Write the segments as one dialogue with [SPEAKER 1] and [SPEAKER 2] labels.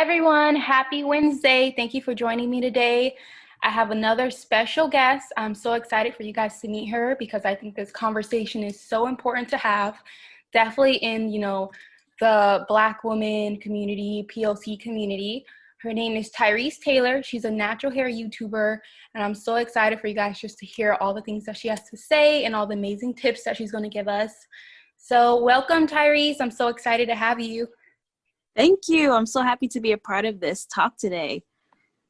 [SPEAKER 1] everyone. Happy Wednesday. Thank you for joining me today. I have another special guest. I'm so excited for you guys to meet her because I think this conversation is so important to have. Definitely in, the Black woman community, POC community. Her name is Tyrese Taylor. She's a natural hair YouTuber, and I'm so excited for you guys just to hear all the things that she has to say and all the amazing tips that she's going to give us. So welcome, Tyrese. I'm so excited to have you.
[SPEAKER 2] Thank you. I'm so happy to be a part of this talk today.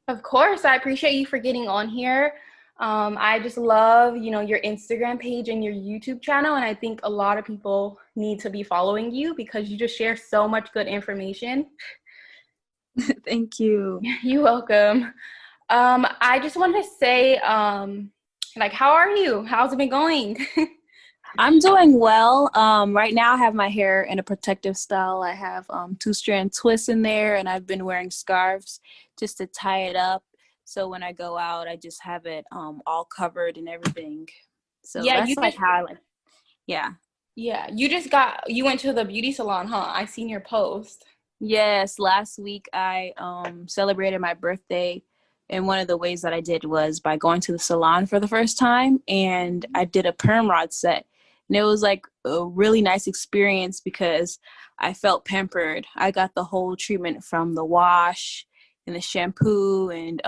[SPEAKER 1] Of course, I appreciate you for getting on here. I just love, your Instagram page and your YouTube channel, and I think a lot of people need to be following you because you just share so much good information.
[SPEAKER 2] Thank you.
[SPEAKER 1] You're welcome. I just wanted to say, how are you? How's it been going?
[SPEAKER 2] I'm doing well. Right now I have my hair in a protective style. I have 2-strand twists in there, and I've been wearing scarves just to tie it up. So when I go out, I just have it all covered and everything. So
[SPEAKER 1] Yeah,
[SPEAKER 2] that's how I like. Yeah.
[SPEAKER 1] Yeah, you went to the beauty salon, huh? I seen your post.
[SPEAKER 2] Yes, last week I celebrated my birthday, and one of the ways that I did was by going to the salon for the first time, and I did a perm rod set. And it was like a really nice experience because I felt pampered. I got the whole treatment from the wash and the shampoo and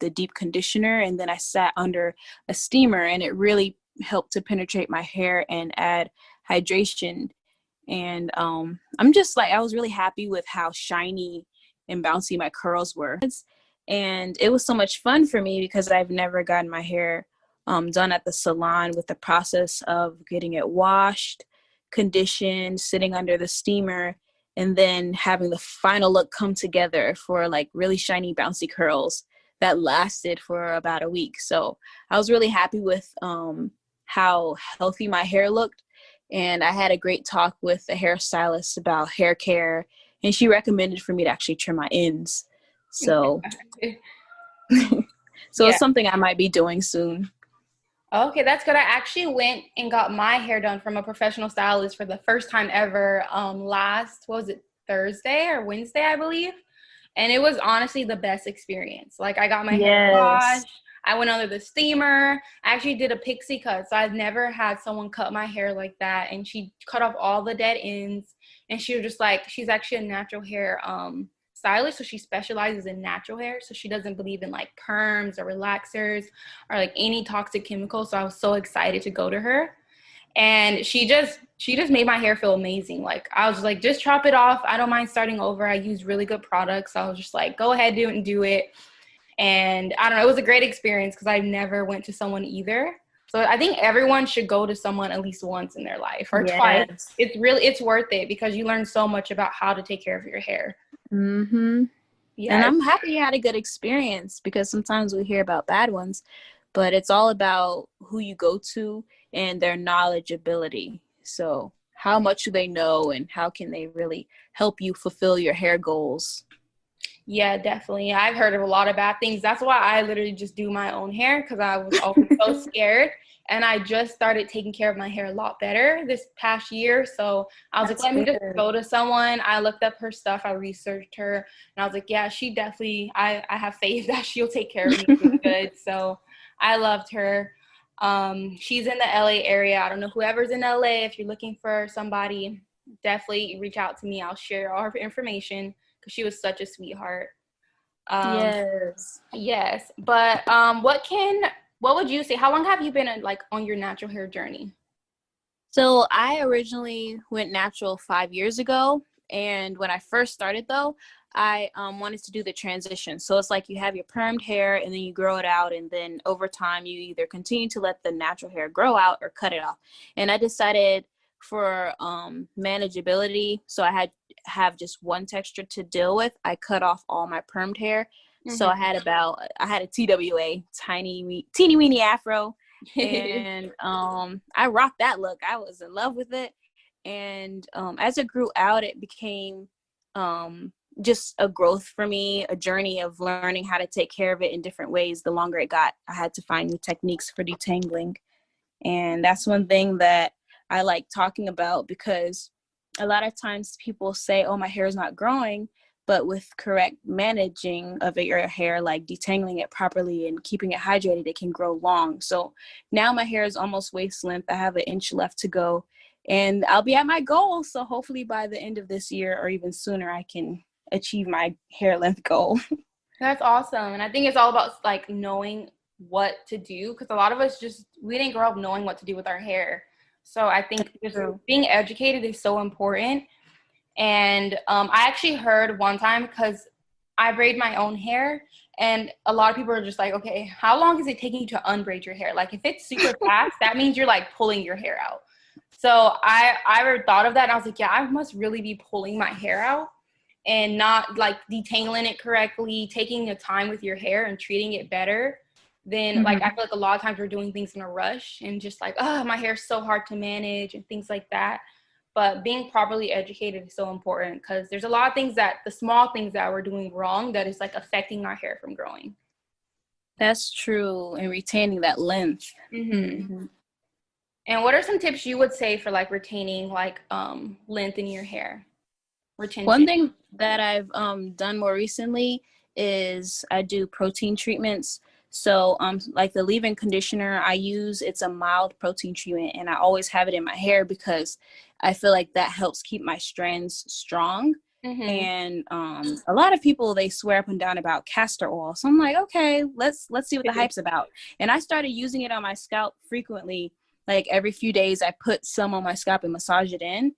[SPEAKER 2] the deep conditioner, and then I sat under a steamer, and it really helped to penetrate my hair and add hydration. And I was really happy with how shiny and bouncy my curls were. And it was so much fun for me because I've never gotten my hair done at the salon, with the process of getting it washed, conditioned, sitting under the steamer, and then having the final look come together for like really shiny, bouncy curls that lasted for about a week. So I was really happy with how healthy my hair looked. And I had a great talk with a hairstylist about hair care, and she recommended for me to actually trim my ends. So,
[SPEAKER 1] Yeah.
[SPEAKER 2] It's something I might be doing soon.
[SPEAKER 1] Okay, that's good. I actually went and got my hair done from a professional stylist for the first time ever what was it, Thursday or Wednesday, I believe. And it was honestly the best experience. Like, I got my hair
[SPEAKER 2] Yes.
[SPEAKER 1] washed. I went under the steamer. I actually did a pixie cut. So I've never had someone cut my hair like that. And she cut off all the dead ends. And she was just like, she's actually a natural hair stylist. So she specializes in natural hair. So she doesn't believe in like perms or relaxers or like any toxic chemicals. So I was so excited to go to her. And she just made my hair feel amazing. Like, I was like, just chop it off. I don't mind starting over. I use really good products. So I was just like, go ahead, do it. And I don't know, it was a great experience because I never went to someone either. So I think everyone should go to someone at least once in their life or twice. It's worth it because you learn so much about how to take care of your hair.
[SPEAKER 2] Mm-hmm.
[SPEAKER 1] Yeah.
[SPEAKER 2] And I'm happy you had a good experience, because sometimes we hear about bad ones, but it's all about who you go to and their knowledgeability. So how much do they know, and how can they really help you fulfill your hair goals?
[SPEAKER 1] Yeah, definitely. I've heard of a lot of bad things. That's why I literally just do my own hair because I was always so scared. And I just started taking care of my hair a lot better this past year. So I was like, let me just go to someone. I looked up her stuff. I researched her. And I was like, yeah, she definitely, I have faith that she'll take care of me pretty good. So I loved her. She's in the LA area. I don't know, whoever's in LA, if you're looking for somebody, definitely reach out to me. I'll share all her information. She was such a sweetheart. Yes. But what would you say? How long have you been on your natural hair journey?
[SPEAKER 2] So I originally went natural 5 years ago. And when I first started, though, I wanted to do the transition. So it's like you have your permed hair and then you grow it out. And then over time, you either continue to let the natural hair grow out or cut it off. And I decided for manageability, so I have just one texture to deal with, I cut off all my permed hair. So I had a TWA, teeny weeny afro. And I rocked that look. I was in love with it. And as it grew out, it became just a growth for me, a journey of learning how to take care of it in different ways. The longer it got, I had to find new techniques for detangling. And that's one thing that I like talking about, because a lot of times people say, oh, my hair is not growing, but with correct managing of your hair, like detangling it properly and keeping it hydrated, it can grow long. So now my hair is almost waist length. I have an inch left to go, and I'll be at my goal. So hopefully by the end of this year or even sooner, I can achieve my hair length goal.
[SPEAKER 1] That's awesome. And I think it's all about like knowing what to do, because a lot of us just, we didn't grow up knowing what to do with our hair. So I think just being educated is so important. And I actually heard one time, because I braid my own hair, and a lot of people are just like, okay, how long is it taking you to unbraid your hair? Like if it's super fast, that means you're like pulling your hair out. So I ever thought of that, and I was like, yeah, I must really be pulling my hair out and not like detangling it correctly, taking the time with your hair and treating it better. Then like I feel like a lot of times we're doing things in a rush and just like, oh, my hair's so hard to manage and things like that. But being properly educated is so important, because there's a lot of things that, the small things that we're doing wrong, that is like affecting our hair from growing.
[SPEAKER 2] That's true. And retaining that length.
[SPEAKER 1] And what are some tips you would say for like retaining like length in your hair? Retention.
[SPEAKER 2] One thing that I've done more recently is I do protein treatments. So like the leave-in conditioner I use, it's a mild protein treatment, and I always have it in my hair because I feel like that helps keep my strands strong. And a lot of people, they swear up and down about castor oil. So I'm like, okay, let's see what the hype's about. And I started using it on my scalp frequently. Like every few days I put some on my scalp and massage it in.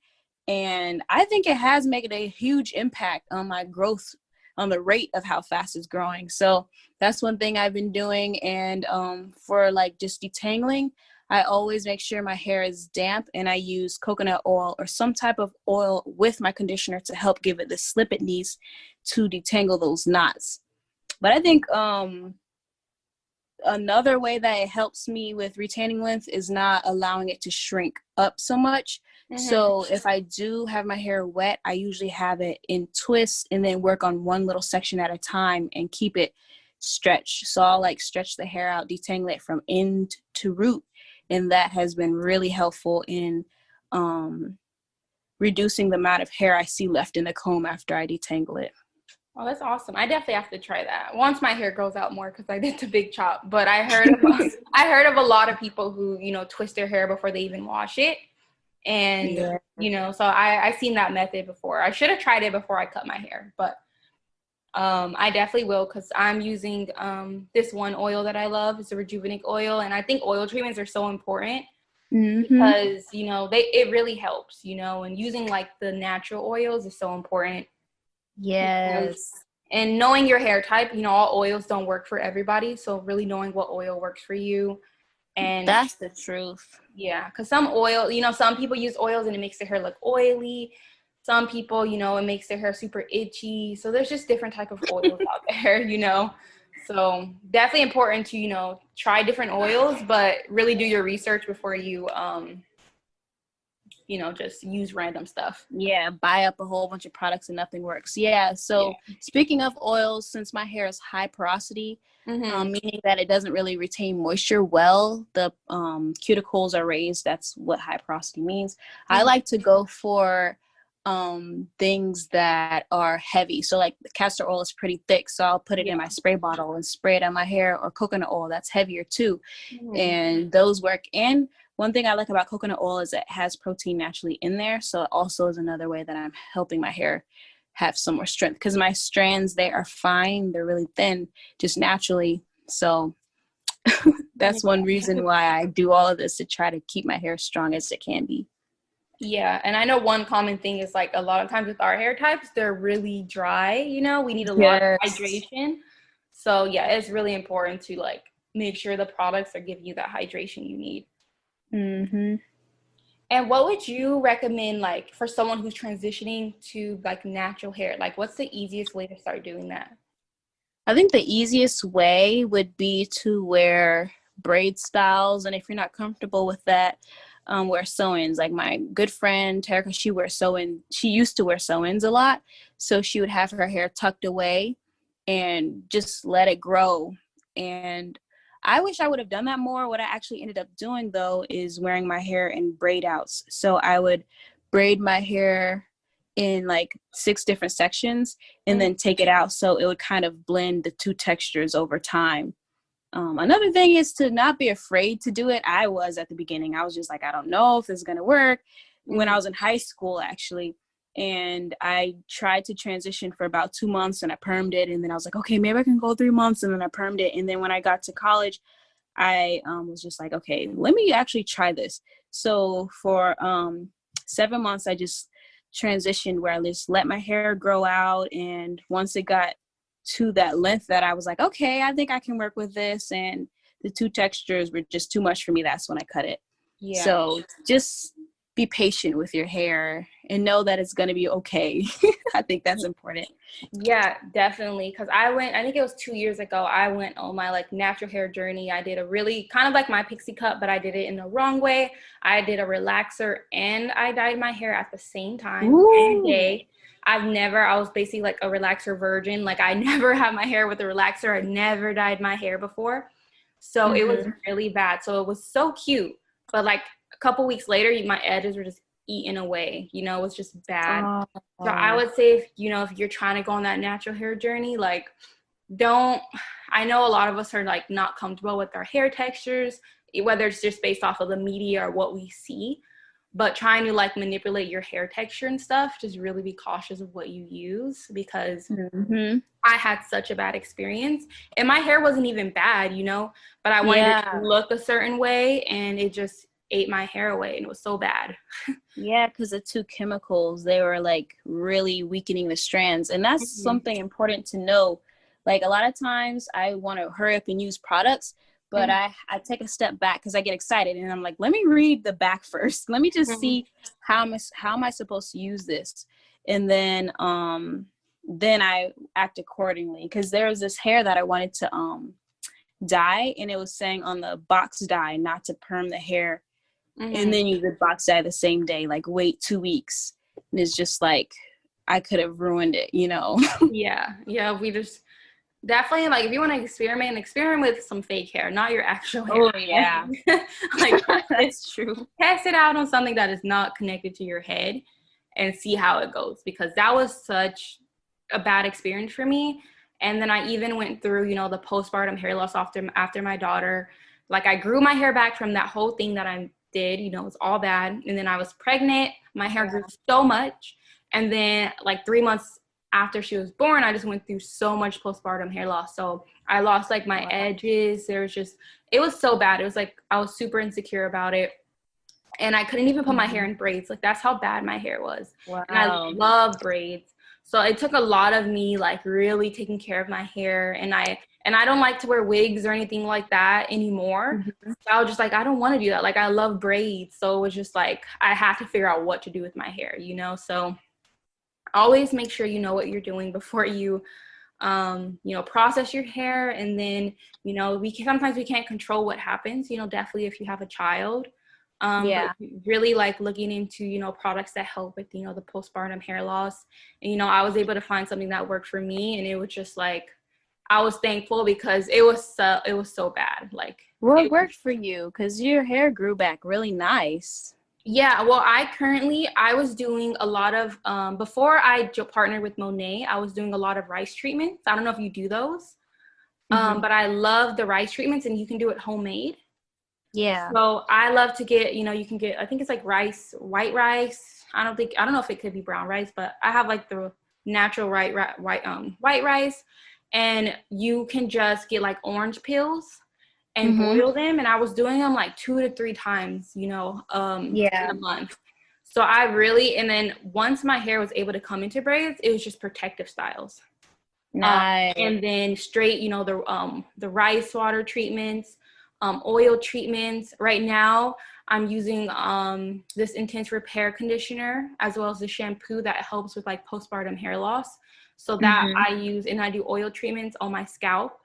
[SPEAKER 2] And I think it has made a huge impact on my growth, on the rate of how fast it's growing. So that's one thing I've been doing. And for like just detangling, I always make sure my hair is damp, and I use coconut oil or some type of oil with my conditioner to help give it the slip it needs to detangle those knots. But I think another way that it helps me with retaining length is not allowing it to shrink up so much. So if I do have my hair wet, I usually have it in twists and then work on one little section at a time and keep it stretched. So I'll like stretch the hair out, detangle it from end to root. And that has been really helpful in reducing the amount of hair I see left in the comb after I detangle it.
[SPEAKER 1] Oh, that's awesome. I definitely have to try that once my hair grows out more, because I did the big chop. But I heard of a lot of people who, you know, twist their hair before they even wash it. And, you know, so I seen that method before. I should have tried it before I cut my hair, but I definitely will, because I'm using this one oil that I love. It's a Rejuvenate oil. And I think oil treatments are so important because, you know, it really helps, you know, and using like the natural oils is so important.
[SPEAKER 2] Yes.
[SPEAKER 1] And knowing your hair type, you know, all oils don't work for everybody. So really knowing what oil works for you. And
[SPEAKER 2] that's the truth.
[SPEAKER 1] Yeah, because some oil, you know, some people use oils and it makes their hair look oily. Some people, you know, it makes their hair super itchy. So there's just different type of oils out there, you know. So definitely important to, you know, try different oils, but really do your research before you, you know, just use random stuff.
[SPEAKER 2] Yeah, buy up a whole bunch of products and nothing works. Yeah, so speaking of oils, since my hair is high porosity, meaning that it doesn't really retain moisture well, the cuticles are raised. That's what high porosity means. I like to go for things that are heavy. So like the castor oil is pretty thick, so I'll put it in my spray bottle and spray it on my hair, or coconut oil that's heavier too. And those work. And one thing I like about coconut oil is it has protein naturally in there. So it also is another way that I'm helping my hair have some more strength, because my strands, they are fine. They're really thin just naturally. So that's one reason why I do all of this, to try to keep my hair strong as it can be.
[SPEAKER 1] Yeah, and I know one common thing is like a lot of times with our hair types, they're really dry, you know, we need a lot of hydration. So yeah, it's really important to like make sure the products are giving you that hydration you need. And what would you recommend like for someone who's transitioning to like natural hair? Like what's the easiest way to start doing that?
[SPEAKER 2] I think the easiest way would be to wear braid styles. And if you're not comfortable with that, wear sew-ins. Like my good friend Terica, she wears sew-in. She used to wear sew-ins a lot. So she would have her hair tucked away and just let it grow. And I wish I would have done that more. What I actually ended up doing, though, is wearing my hair in braid outs. So I would braid my hair in like 6 different sections and then take it out, so it would kind of blend the 2 textures over time. Another thing is to not be afraid to do it. I was at the beginning. I was just like, I don't know if this is going to work. When I was in high school, actually, and I tried to transition for about 2 months and I permed it. And then I was like, okay, maybe I can go 3 months. And then I permed it. And then when I got to college, I was just like, okay, let me actually try this. So for 7 months, I just transitioned where I just let my hair grow out. And once it got to that length that I was like, okay, I think I can work with this, and the 2 textures were just too much for me, that's when I cut it.
[SPEAKER 1] Yeah.
[SPEAKER 2] So just be patient with your hair and know that it's going to be okay. I think that's important.
[SPEAKER 1] Yeah, definitely. Because I think it was 2 years ago, I went on my like natural hair journey. I did a really kind of like my pixie cut, but I did it in the wrong way. I did a relaxer and I dyed my hair at the same time, same day. I was basically like a relaxer virgin. Like I never had my hair with a relaxer. I never dyed my hair before. So it was really bad. So it was so cute. But like a couple weeks later, my edges were just eaten away. You know, it was just bad. So I would say if you're trying to go on that natural hair journey, like I know a lot of us are like not comfortable with our hair textures, whether it's just based off of the media or what we see. But trying to like manipulate your hair texture and stuff, just really be cautious of what you use, because I had such a bad experience and my hair wasn't even bad, but I wanted it to look a certain way and it just ate my hair away and it was so bad.
[SPEAKER 2] Yeah, because the 2 chemicals, they were like really weakening the strands. And that's something important to know. Like a lot of times I want to hurry up and use products, but I take a step back because I get excited and I'm like, let me read the back first. Let me just see how am I supposed to use this? And then I act accordingly, because there was this hair that I wanted to dye, and it was saying on the box dye not to perm the hair. And then use the box dye the same day, like wait 2 weeks. And it's just like, I could have ruined it,
[SPEAKER 1] Yeah, we just definitely, like, if you want to experiment with some fake hair, not your actual hair.
[SPEAKER 2] Oh yeah.
[SPEAKER 1] Like
[SPEAKER 2] That's true.
[SPEAKER 1] Test it out on something that is not connected to your head and see how it goes, because that was such a bad experience for me. And then I even went through, the postpartum hair loss after my daughter. Like I grew my hair back from that whole thing that I did, it was all bad. And then I was pregnant. My hair grew so much. And then like 3 months after she was born, I just went through so much postpartum hair loss. So I lost like my edges. It was so bad. It was like, I was super insecure about it. And I couldn't even put my hair in braids. Like that's how bad my hair was.
[SPEAKER 2] Wow.
[SPEAKER 1] And I love braids. So it took a lot of me like really taking care of my hair. And I don't like to wear wigs or anything like that anymore. So I was just like, I don't want to do that. Like I love braids. So it was just like, I had to figure out what to do with my hair, So always make sure you know what you're doing before you, process your hair. And then, sometimes we can't control what happens, definitely if you have a child. But really like looking into, products that help with, the postpartum hair loss. And, I was able to find something that worked for me. And it was just like, I was thankful because it was so bad. Like
[SPEAKER 2] what worked for you? Because your hair grew back really nice.
[SPEAKER 1] Yeah, well, I was doing a lot of, before I partnered with Monet, I was doing a lot of rice treatments. I don't know if you do those, but I love the rice treatments, and you can do it homemade.
[SPEAKER 2] Yeah.
[SPEAKER 1] So I love to get, you can get, I think it's like white rice. I don't know if it could be brown rice, but I have like the natural white rice, and you can just get like orange peels and boil them. And I was doing them like 2 to 3 times, in a month. So and then once my hair was able to come into braids, it was just protective styles.
[SPEAKER 2] Nice.
[SPEAKER 1] And then straight, the rice water treatments, oil treatments. Right now, I'm using this intense repair conditioner as well as the shampoo that helps with like postpartum hair loss. So that I use, and I do oil treatments on my scalp.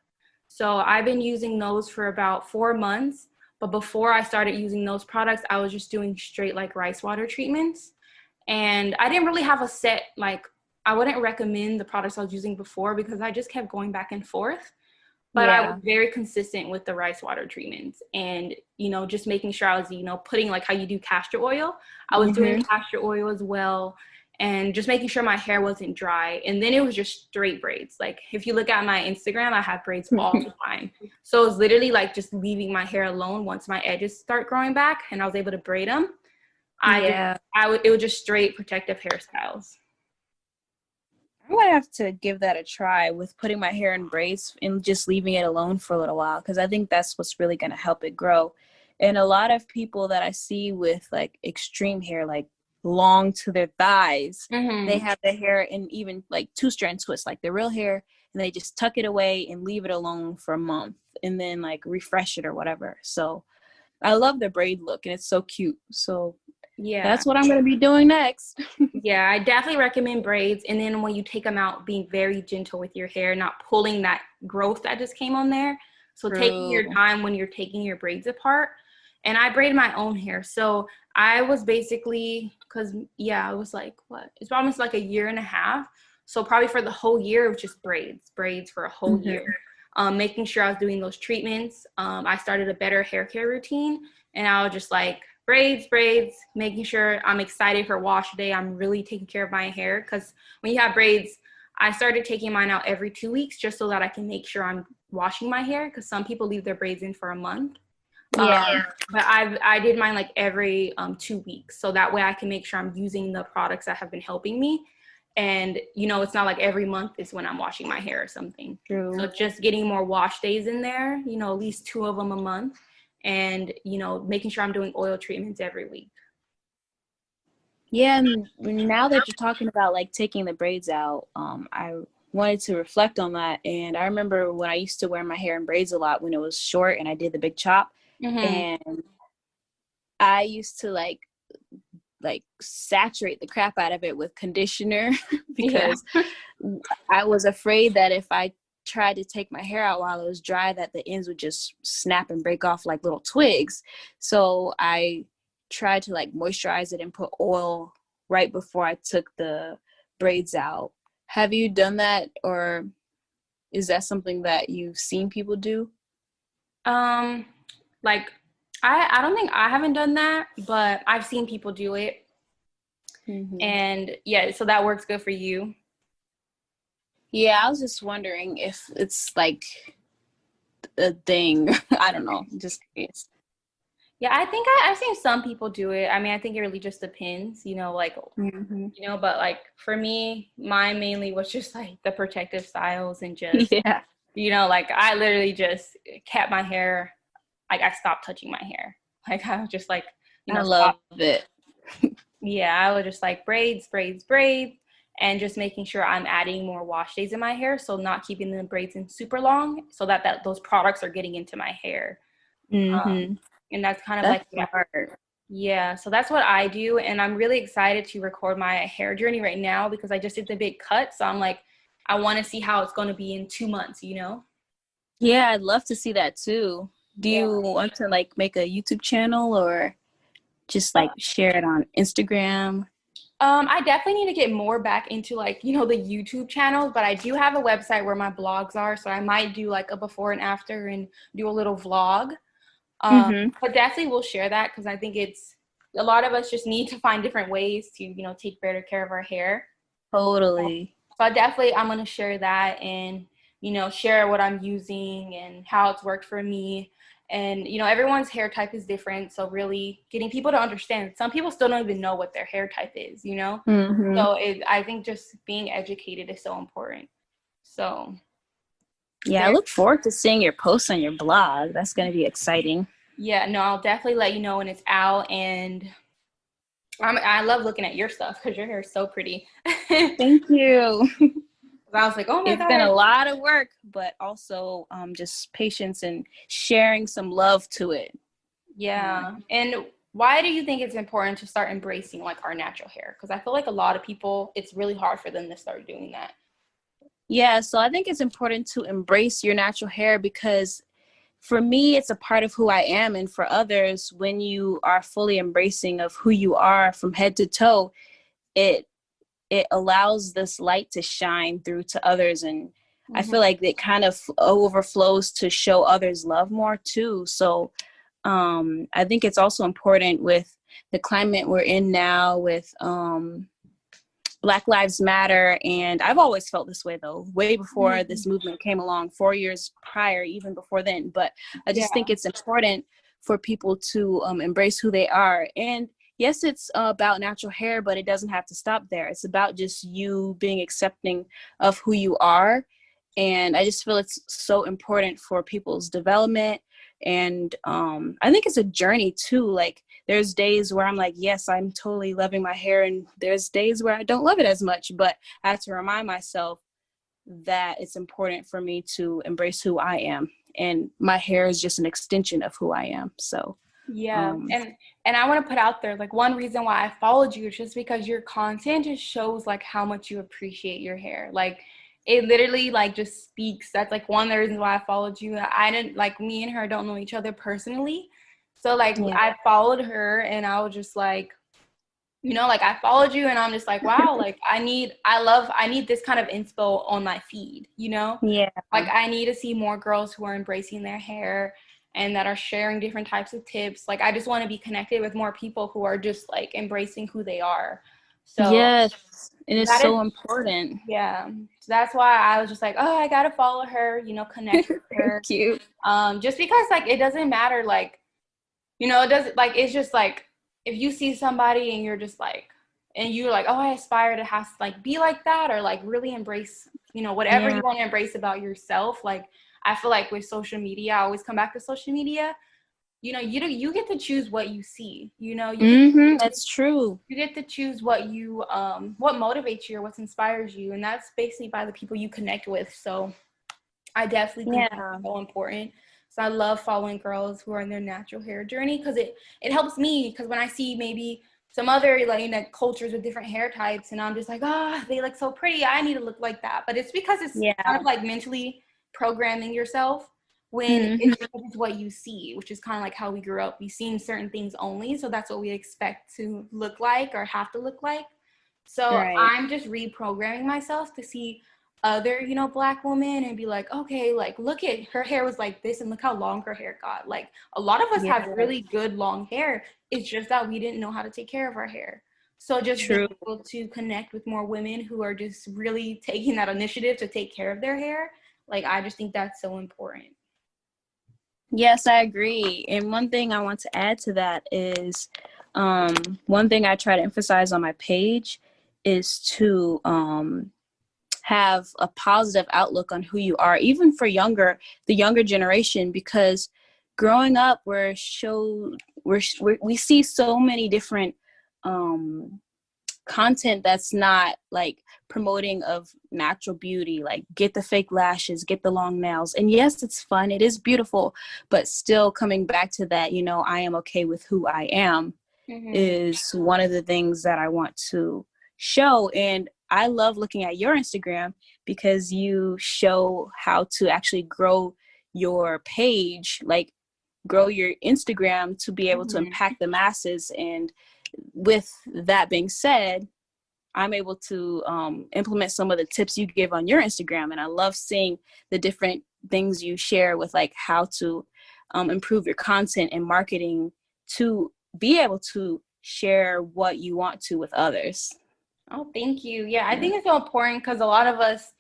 [SPEAKER 1] So I've been using those for about 4 months. But before I started using those products, I was just doing straight like rice water treatments. And I didn't really have a set, like, I wouldn't recommend the products I was using before because I just kept going back and forth. But I was very consistent with the rice water treatments and, just making sure I was, putting like how you do castor oil. I was doing castor oil as well. and just making sure my hair wasn't dry. And then it was just straight braids. Like if you look at my Instagram, I have braids all the time. So it's literally like just leaving my hair alone once my edges start growing back and I was able to braid them. It was just straight protective hairstyles.
[SPEAKER 2] I might have to give that a try with putting my hair in braids and just leaving it alone for a little while, because I think that's what's really going to help it grow. And a lot of people that I see with like extreme hair, like long to their thighs, they have the hair in even like 2-strand twists, like their real hair, and they just tuck it away and leave it alone for a month and then like refresh it or whatever. So I love the braid look and it's so cute. So
[SPEAKER 1] yeah,
[SPEAKER 2] that's what I'm going to be doing next.
[SPEAKER 1] Yeah, I definitely recommend braids. And then when you take them out, being very gentle with your hair, not pulling that growth that just came on there. So taking your time when you're taking your braids apart. And I braided my own hair. So I was basically, it was like, it's almost like a year and a half. So probably for the whole year, it was just braids for a whole year. Making sure I was doing those treatments. I started a better hair care routine, and I was just like, braids, making sure I'm excited for wash day. I'm really taking care of my hair, because when you have braids, I started taking mine out every 2 weeks just so that I can make sure I'm washing my hair, because some people leave their braids in for a month. But I did mine like every 2 weeks, so that way I can make sure I'm using the products that have been helping me. And, it's not like every month is when I'm washing my hair or something. So just getting more wash days in there, at least 2 of them a month. And, making sure I'm doing oil treatments every week.
[SPEAKER 2] Yeah, and now that you're talking about like taking the braids out, I wanted to reflect on that. And I remember when I used to wear my hair in braids a lot when it was short and I did the big chop. And I used to like saturate the crap out of it with conditioner because I was afraid that if I tried to take my hair out while it was dry, that the ends would just snap and break off like little twigs. So I tried to like moisturize it and put oil right before I took the braids out. Have you done that, or is that something that you've seen people do?
[SPEAKER 1] Like I don't think I haven't done that, but I've seen people do it. And yeah, so that works good for you.
[SPEAKER 2] Yeah, I was just wondering if it's like a thing. I don't know, just curious.
[SPEAKER 1] Yeah, I think I've seen some people do it. I mean, I think it really just depends, but like for me, mine mainly was just like the protective styles and just, like I literally just kept my hair, like I stopped touching my hair. Like I was just like,
[SPEAKER 2] I love it.
[SPEAKER 1] Yeah, I would just like braids, and just making sure I'm adding more wash days in my hair. So not keeping the braids in super long so that those products are getting into my hair. And that's kind of
[SPEAKER 2] that's
[SPEAKER 1] like
[SPEAKER 2] smart.
[SPEAKER 1] Yeah, so that's what I do. And I'm really excited to record my hair journey right now because I just did the big cut. So I'm like, I want to see how it's going to be in 2 months,
[SPEAKER 2] Yeah, I'd love to see that too. Do you want to like make a YouTube channel or just like share it on Instagram?
[SPEAKER 1] I definitely need to get more back into like, the YouTube channels, but I do have a website where my blogs are. So I might do like a before and after and do a little vlog. But definitely we'll share that because I think it's a lot of us just need to find different ways to, take better care of our hair.
[SPEAKER 2] Totally.
[SPEAKER 1] So I'm going to share that and, share what I'm using and how it's worked for me. And, everyone's hair type is different. So really getting people to understand. Some people still don't even know what their hair type is, So I think just being educated is so important. So.
[SPEAKER 2] Yeah, I look forward to seeing your posts on your blog. That's going to be exciting.
[SPEAKER 1] Yeah, no, I'll definitely let you know when it's out. And I love looking at your stuff because your hair is so pretty.
[SPEAKER 2] Thank you.
[SPEAKER 1] I was like, oh my God.
[SPEAKER 2] It's been a lot of work, but also just patience and sharing some love to it.
[SPEAKER 1] Yeah. And why do you think it's important to start embracing like our natural hair? Because I feel like a lot of people, it's really hard for them to start doing that.
[SPEAKER 2] Yeah, so I think it's important to embrace your natural hair because for me, it's a part of who I am. And for others, when you are fully embracing of who you are from head to toe, it allows this light to shine through to others. And I feel like it kind of overflows to show others love more too. So I think it's also important with the climate we're in now with Black Lives Matter. And I've always felt this way, though, way before
[SPEAKER 1] Mhm.
[SPEAKER 2] this movement came along, 4 years prior, even before then. But I
[SPEAKER 1] Yeah.
[SPEAKER 2] just think it's important for people to embrace who they are. And yes, it's about natural hair, but it doesn't have to stop there. It's about just you being accepting of who you are. And I just feel it's so important for people's development. And I think it's a journey too. Like, there's days where I'm like, yes, I'm totally loving my hair. And there's days where I don't love it as much, but I have to remind myself that it's important for me to embrace who I am. And my hair is just an extension of who I am. So,
[SPEAKER 1] Yeah, and I want to put out there, like, one reason why I followed you is just because your content just shows like how much you appreciate your hair. Like, it literally like just speaks. That's like one of the reasons why I followed you. I didn't, like, me and her don't know each other personally, so like
[SPEAKER 2] yeah.
[SPEAKER 1] I followed her and I was just like, like, I followed you and I'm just like, wow, like I need this kind of inspo on my feed,
[SPEAKER 2] Yeah.
[SPEAKER 1] like I need to see more girls who are embracing their hair and that are sharing different types of tips. Like, I just want to be connected with more people who are just like embracing who they are. So
[SPEAKER 2] Yes. And it's
[SPEAKER 1] that is,
[SPEAKER 2] so important.
[SPEAKER 1] yeah. So that's why I was just like, oh, I gotta follow her, connect with
[SPEAKER 2] Thank
[SPEAKER 1] her.
[SPEAKER 2] you.
[SPEAKER 1] Just because like it doesn't matter, like, it doesn't, like, it's just like if you see somebody and you're just like, and you're like, oh, I aspire to have like be like that, or like really embrace, whatever
[SPEAKER 2] Yeah.
[SPEAKER 1] you want to embrace about yourself. Like, I feel like with social media, I always come back to social media. You get to choose what you see.
[SPEAKER 2] That's true.
[SPEAKER 1] You get to choose what motivates you or what inspires you, and that's basically by the people you connect with. So I definitely think that's
[SPEAKER 2] Yeah.
[SPEAKER 1] so important. So I love following girls who are in their natural hair journey, because it helps me, because when I see maybe some other, like, cultures with different hair types, and I'm just like, they look so pretty, I need to look like that. But it's because it's kind
[SPEAKER 2] Yeah.
[SPEAKER 1] of like mentally programming yourself when
[SPEAKER 2] hmm
[SPEAKER 1] it's because it's what you see, which is kind of like how we grew up. We've seen certain things only, so that's what we expect to look like or have to look like. So
[SPEAKER 2] Right.
[SPEAKER 1] I'm just reprogramming myself to see other, Black women and be like, okay, like, look at her hair was like this and look how long her hair got. Like, a lot of us
[SPEAKER 2] Yeah.
[SPEAKER 1] have really good long hair. It's just that we didn't know how to take care of our hair. So just being
[SPEAKER 2] True.
[SPEAKER 1] able to connect with more women who are just really taking that initiative to take care of their hair, like, I just think that's so important.
[SPEAKER 2] Yes, I agree. And one thing I want to add to that is one thing I try to emphasize on my page is to have a positive outlook on who you are, even for the younger generation, because growing up, we see so many different content that's not like promoting of natural beauty, like get the fake lashes, get the long nails. And yes, it's fun, it is beautiful, but still coming back to that, I am okay with who I am
[SPEAKER 1] Mm-hmm.
[SPEAKER 2] is one of the things that I want to show. And I love looking at your Instagram because you show how to actually grow your page, like grow your Instagram to be able to
[SPEAKER 1] Mm-hmm.
[SPEAKER 2] impact the masses. And with that being said, I'm able to implement some of the tips you give on your Instagram. And I love seeing the different things you share with like how to improve your content and marketing to be able to share what you want to with others.
[SPEAKER 1] Oh, thank you. Yeah, I
[SPEAKER 2] Yeah.
[SPEAKER 1] think it's so important because a lot of us,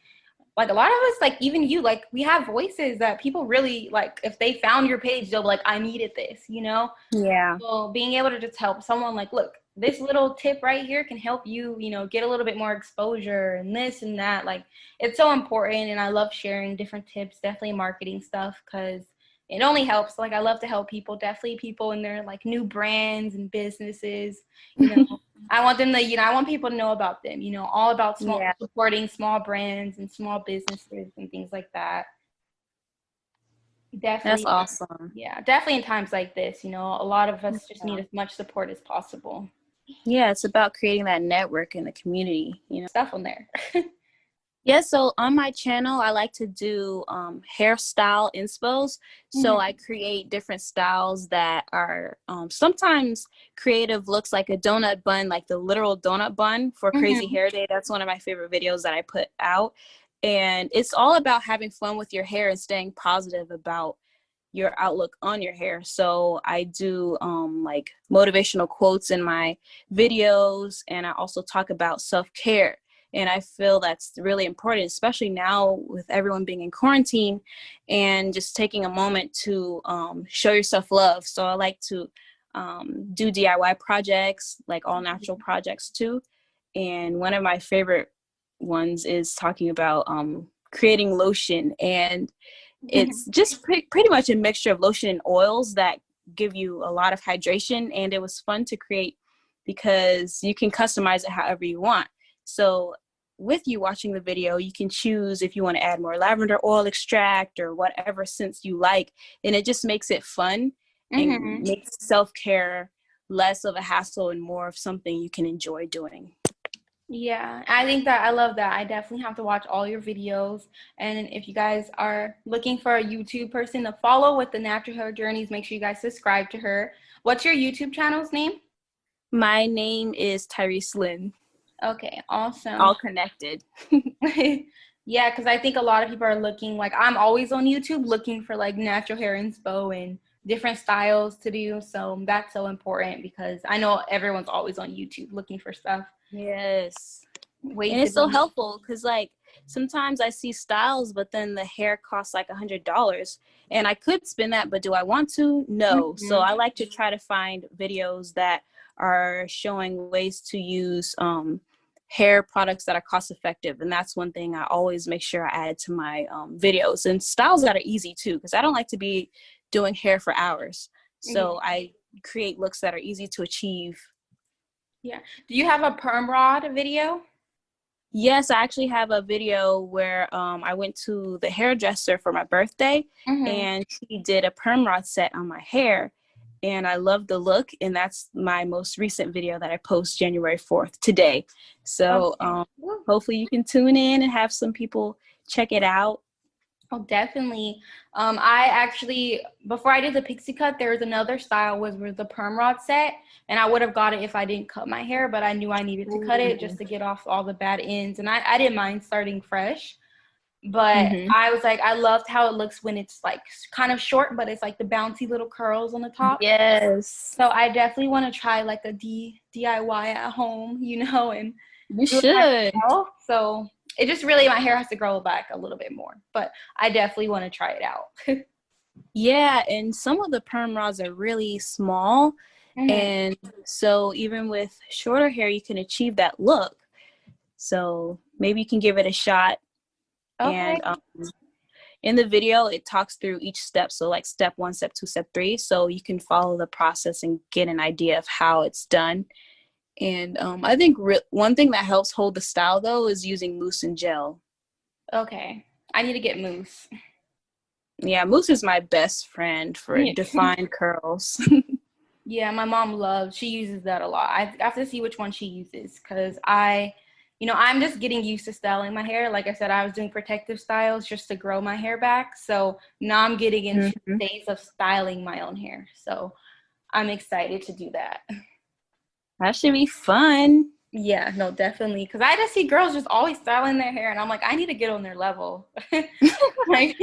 [SPEAKER 1] like, even you, like, we have voices that people really like. If they found your page, they'll be like, I needed this.
[SPEAKER 2] Yeah.
[SPEAKER 1] So being able to just help someone, like, look, this little tip right here can help you, get a little bit more exposure and this and that. Like, it's so important. And I love sharing different tips, definitely marketing stuff, because it only helps. Like, I love to help people, definitely people in their like new brands and businesses, you know. I want them to, I want people to know about them, all about
[SPEAKER 2] Yeah.
[SPEAKER 1] supporting small brands and small businesses and things like that.
[SPEAKER 2] That's
[SPEAKER 1] Definitely.
[SPEAKER 2] awesome.
[SPEAKER 1] Yeah, definitely in times like this, a lot of us just need
[SPEAKER 2] Yeah.
[SPEAKER 1] as much support as possible.
[SPEAKER 2] Yeah, it's about creating that network in the community.
[SPEAKER 1] Stuff on there.
[SPEAKER 2] Yeah, so on my channel, I like to do hairstyle inspos. So
[SPEAKER 1] Mhm.
[SPEAKER 2] I create different styles that are sometimes creative, looks like a donut bun, like the literal donut bun for Crazy
[SPEAKER 1] Mhm.
[SPEAKER 2] Hair Day. That's one of my favorite videos that I put out. And it's all about having fun with your hair and staying positive about your outlook on your hair. So I do like motivational quotes in my videos, and I also talk about self-care. And I feel that's really important, especially now with everyone being in quarantine, and just taking a moment to show yourself love. So I like to do DIY projects, like all natural projects too. And one of my favorite ones is talking about creating lotion. And it's just pretty much a mixture of lotion and oils that give you a lot of hydration. And it was fun to create because you can customize it however you want. So with you watching the video, you can choose if you want to add more lavender oil extract or whatever scents you like. And it just makes it fun and makes self-care less of a hassle and more of something you can enjoy doing.
[SPEAKER 1] Yeah, I think that I love that. I definitely have to watch all your videos. And if you guys are looking for a YouTube person to follow with the natural hair journeys, make sure you guys subscribe to her. What's your YouTube channel's name?
[SPEAKER 2] My name is Tyrese Lynn.
[SPEAKER 1] Okay, awesome.
[SPEAKER 2] All connected.
[SPEAKER 1] Yeah, because I think a lot of people are looking, like, I'm always on YouTube looking for like natural hair inspo and different styles to do. So that's so important because I know everyone's always on YouTube looking for stuff.
[SPEAKER 2] Yes.
[SPEAKER 1] Wait,
[SPEAKER 2] and it's so helpful because like sometimes I see styles, but then the hair costs like $100 and I could spend that, but do I want to? No. So I like to try to find videos that are showing ways to use hair products that are cost effective. And that's one thing I always make sure I add to my videos, and styles that are easy too, because I don't like to be doing hair for hours. So I create looks that are easy to achieve.
[SPEAKER 1] Yeah. Do you have a perm rod video?
[SPEAKER 2] Yes, I actually have a video where I went to the hairdresser for my birthday, and she did a perm rod set on my hair, and I loved the look. And that's my most recent video that I post January 4th today. So hopefully you can tune in and have some people check it out.
[SPEAKER 1] Oh, definitely. I actually, before I did the pixie cut, there was another style was the perm rod set, and I would have got it if I didn't cut my hair, but I knew I needed to cut it just to get off all the bad ends, and I didn't mind starting fresh, but I was like, I loved how it looks when it's like kind of short, but it's like the bouncy little curls on the top.
[SPEAKER 2] Yes.
[SPEAKER 1] So I definitely want to try like a DIY at home, you know, and
[SPEAKER 2] you should.
[SPEAKER 1] So it just really, my hair has to grow back a little bit more, but I definitely want to try it out.
[SPEAKER 2] Yeah, and some of the perm rods are really small, and so even with shorter hair, you can achieve that look. So maybe you can give it a shot. And in the video, it talks through each step. So like step 1, step 2, step 3. So you can follow the process and get an idea of how it's done. And I think one thing that helps hold the style, though, is using mousse and gel.
[SPEAKER 1] Okay. I need to get mousse.
[SPEAKER 2] Yeah, mousse is my best friend for defined curls.
[SPEAKER 1] Yeah, my mom she uses that a lot. I have to see which one she uses because I'm just getting used to styling my hair. Like I said, I was doing protective styles just to grow my hair back. So now I'm getting into the phase of styling my own hair. So I'm excited to do that.
[SPEAKER 2] That should be fun.
[SPEAKER 1] Yeah, no, definitely. Because I just see girls just always styling their hair, and I'm like, I need to get on their level. like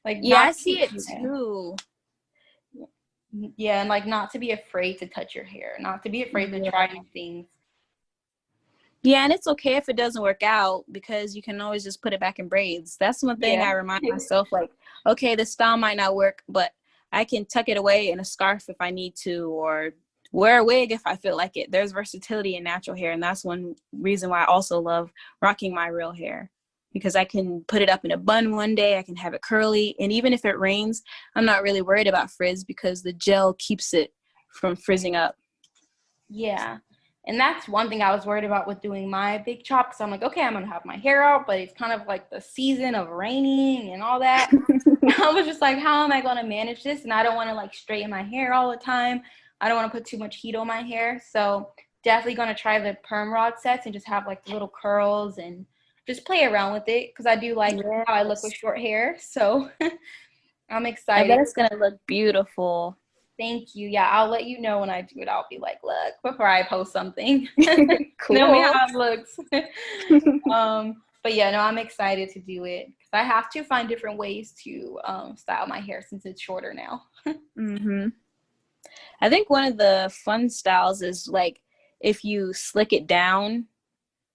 [SPEAKER 2] yeah, I see it too.
[SPEAKER 1] Yeah, and like not to be afraid to touch your hair, not to be afraid to try new things.
[SPEAKER 2] Yeah, and it's okay if it doesn't work out because you can always just put it back in braids. That's one thing I remind myself, like, okay, this style might not work, but I can tuck it away in a scarf if I need to, or wear a wig if I feel like it. There's versatility in natural hair, and that's one reason why I also love rocking my real hair, because I can put it up in a bun one day, I can have it curly, and even if it rains, I'm not really worried about frizz because the gel keeps it from frizzing up.
[SPEAKER 1] Yeah, and that's one thing I was worried about with doing my big chop, because I'm like, okay, I'm going to have my hair out, but it's kind of like the season of raining and all that. I was just like, how am I going to manage this? And I don't want to like straighten my hair all the time. I don't want to put too much heat on my hair. So definitely going to try the perm rod sets and just have like the little curls and just play around with it because I do like how I look with short hair. So I'm excited.
[SPEAKER 2] I bet it's going to look beautiful.
[SPEAKER 1] Thank you. Yeah, I'll let you know when I do it. I'll be like, look, before I post something.
[SPEAKER 2] Cool.
[SPEAKER 1] Tell me how it looks. But yeah, no, I'm excited to do it because I have to find different ways to style my hair since it's shorter now.
[SPEAKER 2] Mm-hmm. I think one of the fun styles is like if you slick it down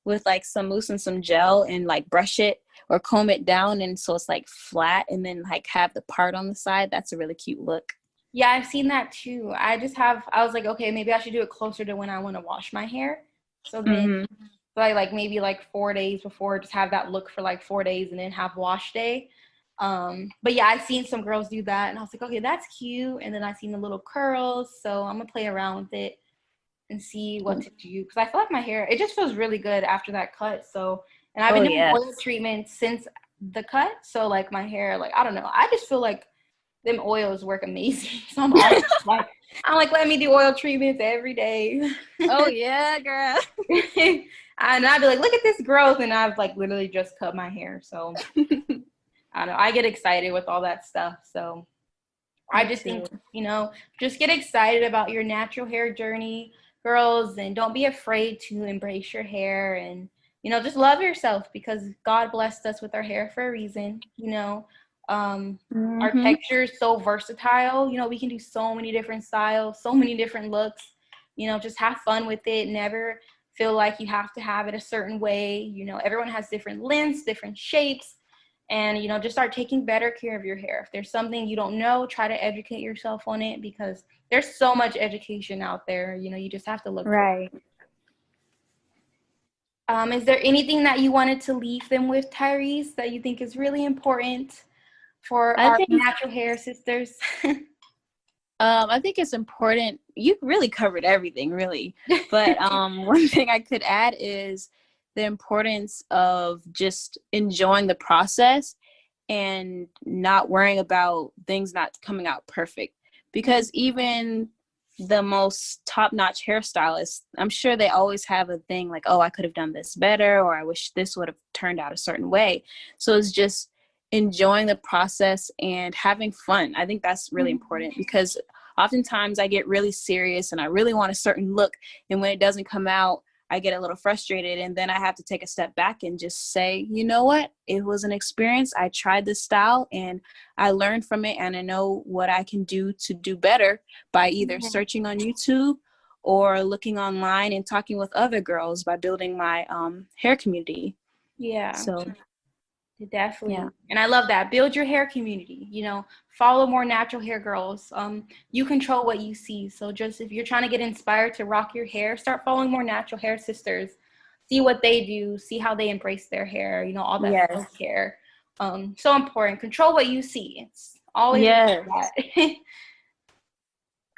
[SPEAKER 2] with like some mousse and some gel and like brush it or comb it down and so it's like flat and then like have the part on the side. That's a really cute look.
[SPEAKER 1] Yeah, I've seen that too. I was like, okay, maybe I should do it closer to when I want to wash my hair. So then
[SPEAKER 2] Mm-hmm.
[SPEAKER 1] like maybe like 4 days before, just have that look for like 4 days and then have wash day. But yeah, I've seen some girls do that and I was like, okay, that's cute. And then I seen the little curls. So I'm gonna play around with it and see what to do. Cause I feel like my hair, it just feels really good after that cut. So, and I've
[SPEAKER 2] Oh
[SPEAKER 1] been doing oil
[SPEAKER 2] yes.
[SPEAKER 1] treatments since the cut. So like my hair, like, I don't know. I just feel like them oils work amazing. So I'm like, let me do oil treatments every day.
[SPEAKER 2] Oh yeah, girl.
[SPEAKER 1] And I'd be like, look at this growth. And I've like literally just cut my hair. So I don't know. I get excited with all that stuff. So I
[SPEAKER 2] Me
[SPEAKER 1] just
[SPEAKER 2] too.
[SPEAKER 1] think, just get excited about your natural hair journey, girls, and don't be afraid to embrace your hair and, just love yourself because God blessed us with our hair for a reason, Our
[SPEAKER 2] Mm-hmm.
[SPEAKER 1] texture is so versatile. We can do so many different styles, so many different looks. Just have fun with it. Never feel like you have to have it a certain way. Everyone has different lengths, different shapes, and just start taking better care of your hair. If there's something you don't know, try to educate yourself on it because there's so much education out there. You just have to look for
[SPEAKER 2] Right.
[SPEAKER 1] it. Is there anything that you wanted to leave them with, Tyrese, that you think is really important for
[SPEAKER 2] I
[SPEAKER 1] our
[SPEAKER 2] think
[SPEAKER 1] natural hair sisters?
[SPEAKER 2] I think it's important. You really covered everything, really. But one thing I could add is the importance of just enjoying the process and not worrying about things not coming out perfect. Because even the most top-notch hairstylists, I'm sure they always have a thing like, oh, I could have done this better, or I wish this would have turned out a certain way. So it's just enjoying the process and having fun. I think that's really important because oftentimes I get really serious and I really want a certain look. And when it doesn't come out, I get a little frustrated and then I have to take a step back and just say, you know what? It was an experience. I tried this style and I learned from it and I know what I can do to do better by either searching on YouTube or looking online and talking with other girls by building my hair community.
[SPEAKER 1] Yeah.
[SPEAKER 2] So, yeah.
[SPEAKER 1] Definitely. And I love that. Build your hair community, follow more natural hair girls. You control what you see. So just if you're trying to get inspired to rock your hair, start following more natural hair sisters. See what they do, see how they embrace their hair, all that
[SPEAKER 2] Yes.
[SPEAKER 1] self-care. So important. Control what you see. It's always
[SPEAKER 2] Yes.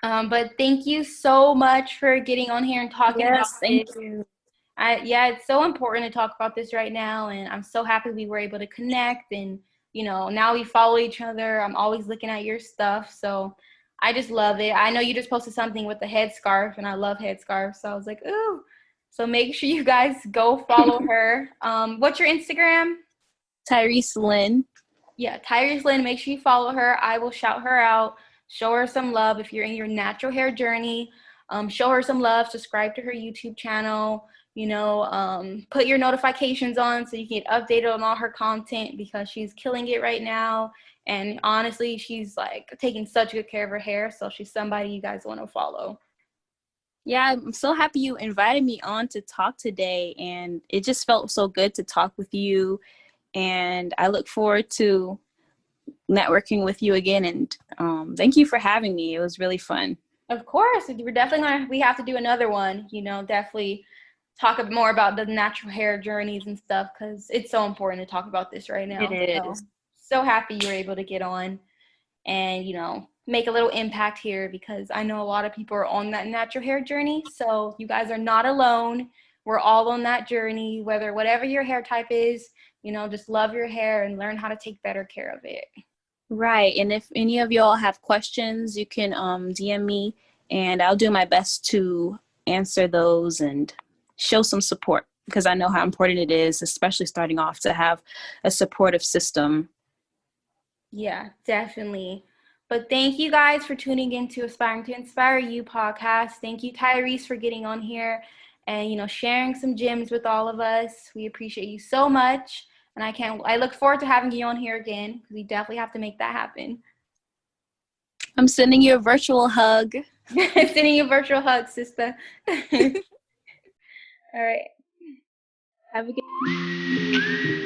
[SPEAKER 1] that. But thank you so much for getting on here and talking about
[SPEAKER 2] Yes. Thank
[SPEAKER 1] this.
[SPEAKER 2] you.
[SPEAKER 1] Yeah, it's so important to talk about this right now, and I'm so happy we were able to connect. And now we follow each other. I'm always looking at your stuff, so I just love it. I know you just posted something with the headscarf, and I love headscarves, so I was like, ooh. So make sure you guys go follow her. What's your Instagram?
[SPEAKER 2] Tyrese Lynn.
[SPEAKER 1] Yeah, Tyrese Lynn. Make sure you follow her. I will shout her out. Show her some love if you're in your natural hair journey. Show her some love. Subscribe to her YouTube channel. Put your notifications on so you can get updated on all her content because she's killing it right now. And honestly, she's like taking such good care of her hair. So she's somebody you guys want to follow.
[SPEAKER 2] Yeah, I'm so happy you invited me on to talk today. And it just felt so good to talk with you. And I look forward to networking with you again. And thank you for having me. It was really fun.
[SPEAKER 1] Of course, we have to do another one, definitely talk a bit more about the natural hair journeys and stuff because it's so important to talk about this right
[SPEAKER 2] It
[SPEAKER 1] now.
[SPEAKER 2] is.
[SPEAKER 1] So happy you were able to get on and, make a little impact here because I know a lot of people are on that natural hair journey. So you guys are not alone. We're all on that journey, whatever your hair type is, just love your hair and learn how to take better care of it.
[SPEAKER 2] Right. And if any of y'all have questions, you can DM me and I'll do my best to answer those and show some support because I know how important it is, especially starting off, to have a supportive system.
[SPEAKER 1] Yeah, definitely. But thank you guys for tuning in to Aspiring to Inspire You podcast. Thank you, Tyrese, for getting on here and, sharing some gems with all of us. We appreciate you so much. And I look forward to having you on here again, because we definitely have to make that happen.
[SPEAKER 2] I'm sending you a virtual hug.
[SPEAKER 1] Sending you a virtual hug, sister. All right. Have a good